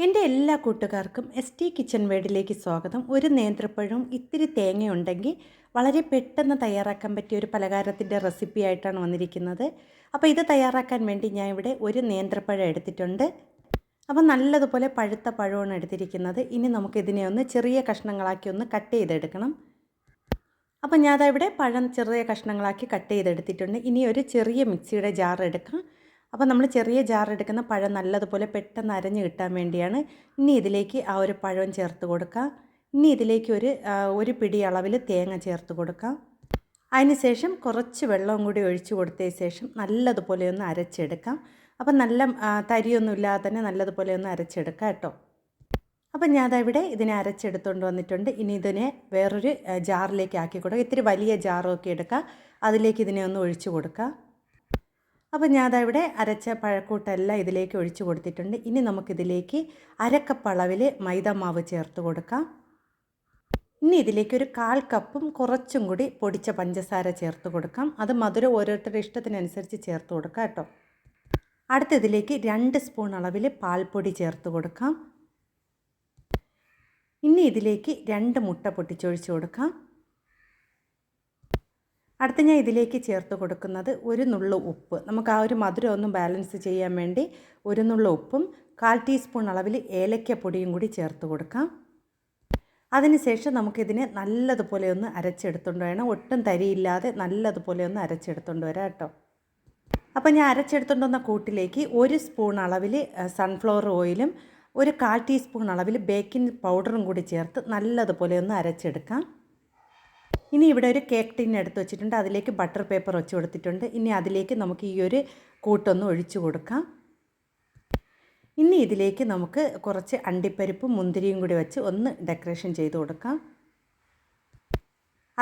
എൻ്റെ എല്ലാ കൂട്ടുകാർക്കും ST കിച്ചൺ വേഡിലേക്ക് സ്വാഗതം. ഒരു നേന്ത്രപ്പഴവും ഇത്തിരി തേങ്ങയുണ്ടെങ്കിൽ വളരെ പെട്ടെന്ന് തയ്യാറാക്കാൻ പറ്റിയ ഒരു പലഹാരത്തിൻ്റെ റെസിപ്പി ആയിട്ടാണ് വന്നിരിക്കുന്നത്. അപ്പോൾ ഇത് തയ്യാറാക്കാൻ വേണ്ടി ഞാൻ ഇവിടെ ഒരു നേന്ത്രപ്പഴം എടുത്തിട്ടുണ്ട്. അപ്പോൾ നല്ലതുപോലെ പഴുത്ത പഴമാണ് എടുത്തിരിക്കുന്നത്. ഇനി നമുക്കിതിനെ ഒന്ന് ചെറിയ കഷ്ണങ്ങളാക്കി ഒന്ന് കട്ട് ചെയ്തെടുക്കണം. അപ്പോൾ ഞാൻ ഇവിടെ പഴം ചെറിയ കഷ്ണങ്ങളാക്കി കട്ട് ചെയ്തെടുത്തിട്ടുണ്ട്. ഇനി ഒരു ചെറിയ മിക്സിയുടെ ജാർ എടുക്കാം. അപ്പോൾ നമ്മൾ ചെറിയ ജാർ എടുക്കുന്ന പഴം നല്ലതുപോലെ പെട്ടെന്ന് അരഞ്ഞ് കിട്ടാൻ വേണ്ടിയാണ്. ഇനി ഇതിലേക്ക് ആ ഒരു പഴം ചേർത്ത് കൊടുക്കാം. ഇനി ഇതിലേക്ക് ഒരു പിടി അളവിൽ തേങ്ങ ചേർത്ത് കൊടുക്കാം. അതിനുശേഷം കുറച്ച് വെള്ളവും കൂടി ഒഴിച്ച് കൊടുത്തതിന് ശേഷം നല്ലതുപോലെ ഒന്ന് അരച്ചെടുക്കാം. അപ്പം നല്ല തരിയൊന്നും ഇല്ലാതെ തന്നെ നല്ലതുപോലെ ഒന്ന് അരച്ചെടുക്കാം കേട്ടോ. അപ്പം ഞാനവിടെ ഇതിനെ അരച്ചെടുത്തുകൊണ്ട് വന്നിട്ടുണ്ട്. ഇനി ഇതിനെ വേറൊരു ജാറിലേക്ക് ആക്കി കൊടുക്കുക. ഇത്തിരി വലിയ ജാറൊക്കെ എടുക്കുക. അതിലേക്ക് ഇതിനെ ഒന്ന് ഒഴിച്ച് കൊടുക്കുക. അപ്പോൾ ഞാനവിടെ അരച്ച പഴക്കൂട്ടെല്ലാം ഇതിലേക്ക് ഒഴിച്ച് കൊടുത്തിട്ടുണ്ട്. ഇനി നമുക്കിതിലേക്ക് അരക്കപ്പ് അളവിൽ മൈദാമാവ് ചേർത്ത് കൊടുക്കാം. ഇനി ഇതിലേക്ക് ഒരു 1/4 കപ്പും കുറച്ചും കൂടി പൊടിച്ച പഞ്ചസാര ചേർത്ത് കൊടുക്കാം. അത് മധുരം ഓരോരുത്തരുടെ ഇഷ്ടത്തിനനുസരിച്ച് ചേർത്ത് കൊടുക്കാം കേട്ടോ. അടുത്തതിലേക്ക് 2 സ്പൂൺ അളവിൽ പാൽപ്പൊടി ചേർത്ത് കൊടുക്കാം. ഇനി ഇതിലേക്ക് 2 മുട്ട പൊട്ടിച്ചൊഴിച്ച് കൊടുക്കാം. അടുത്ത ഞാൻ ഇതിലേക്ക് ചേർത്ത് കൊടുക്കുന്നത് ഒരു നുള്ളു ഉപ്പ്. നമുക്ക് ആ ഒരു മധുരം ഒന്ന് ബാലൻസ് ചെയ്യാൻ വേണ്ടി ഒരു നുള്ളു ഉപ്പും 1/4 ടീസ്പൂൺ അളവിൽ ഏലക്കപ്പൊടിയും കൂടി ചേർത്ത് കൊടുക്കാം. അതിനുശേഷം നമുക്കിതിനെ നല്ലതുപോലെ ഒന്ന് അരച്ചെടുത്തുകൊണ്ട് വേണം. ഒട്ടും തരിയില്ലാതെ നല്ലതുപോലെ ഒന്ന് അരച്ചെടുത്തുകൊണ്ട് വരാം കേട്ടോ. അപ്പോൾ ഞാൻ അരച്ചെടുത്തുകൊണ്ട് വന്ന കൂട്ടിലേക്ക് 1 സ്പൂൺ അളവിൽ സൺഫ്ലവർ ഓയിലും ഒരു 1/4 ടീസ്പൂൺ അളവിൽ ബേക്കിംഗ് പൗഡറും കൂടി ചേർത്ത് നല്ലതുപോലെ ഒന്ന് അരച്ചെടുക്കാം. ഇനി ഇവിടെ ഒരു കേക്ക് ടിൻ എടുത്ത് വെച്ചിട്ടുണ്ട്. അതിലേക്ക് ബട്ടർ പേപ്പർ വെച്ച് കൊടുത്തിട്ടുണ്ട്. ഇനി അതിലേക്ക് നമുക്ക് ഈ ഒരു കൂട്ടൊന്ന് ഒഴിച്ചു കൊടുക്കാം. ഇനി ഇതിലേക്ക് നമുക്ക് കുറച്ച് അണ്ടിപ്പരിപ്പും മുന്തിരിയും കൂടി വെച്ച് ഒന്ന് ഡെക്കറേഷൻ ചെയ്ത് കൊടുക്കാം.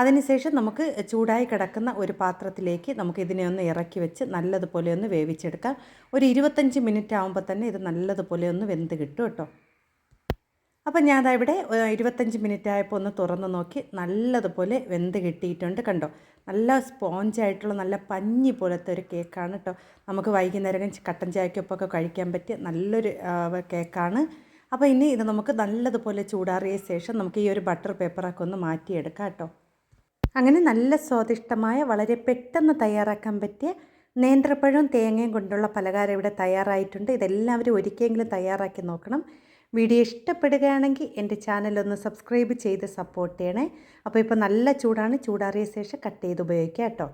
അതിനുശേഷം നമുക്ക് ചൂടായി കിടക്കുന്ന ഒരു പാത്രത്തിലേക്ക് നമുക്ക് ഇതിനെ ഒന്ന് ഇറക്കി വെച്ച് നല്ലതുപോലെ ഒന്ന് വേവിച്ചെടുക്കാം. ഒരു 25 മിനിറ്റ് ആകുമ്പോൾ തന്നെ ഇത് നല്ലതുപോലെ ഒന്ന് വെന്ത് കിട്ടും കേട്ടോ. അപ്പം ഞാനവിടെ 25 മിനിറ്റ് ആയപ്പോൾ ഒന്ന് തുറന്ന് നോക്കി. നല്ലതുപോലെ വെന്ത് കിട്ടിയിട്ടുണ്ട് കണ്ടോ. നല്ല സ്പോഞ്ചായിട്ടുള്ള നല്ല പഞ്ഞി പോലത്തെ ഒരു കേക്കാണ് കേട്ടോ. നമുക്ക് വൈകുന്നേരം കട്ടൻ ചായക്കൊപ്പമൊക്കെ കഴിക്കാൻ പറ്റിയ നല്ലൊരു കേക്കാണ്. അപ്പോൾ ഇനി ഇത് നമുക്ക് നല്ലതുപോലെ ചൂടാറിയ ശേഷം നമുക്ക് ഈ ഒരു ബട്ടർ പേപ്പറൊക്കെ ഒന്ന് മാറ്റിയെടുക്കാം കേട്ടോ. അങ്ങനെ നല്ല സ്വാദിഷ്ടമായ വളരെ പെട്ടെന്ന് തയ്യാറാക്കാൻ പറ്റിയ നേന്ത്രപ്പഴവും തേങ്ങയും കൊണ്ടുള്ള പലഹാരം ഇവിടെ തയ്യാറായിട്ടുണ്ട്. ഇതെല്ലാവരും ഒരിക്കലെങ്കിലും തയ്യാറാക്കി നോക്കണം. വീഡിയോ ഇഷ്ടപ്പെടുകയാണെങ്കിൽ എൻ്റെ ചാനലൊന്ന് സബ്സ്ക്രൈബ് ചെയ്ത് സപ്പോർട്ട് ചെയ്യണേ. അപ്പോൾ ഇപ്പോൾ നല്ല ചൂടാണ്. ചൂടാറിയ ശേഷം കട്ട് ചെയ്ത് ഉപയോഗിക്കാം കേട്ടോ.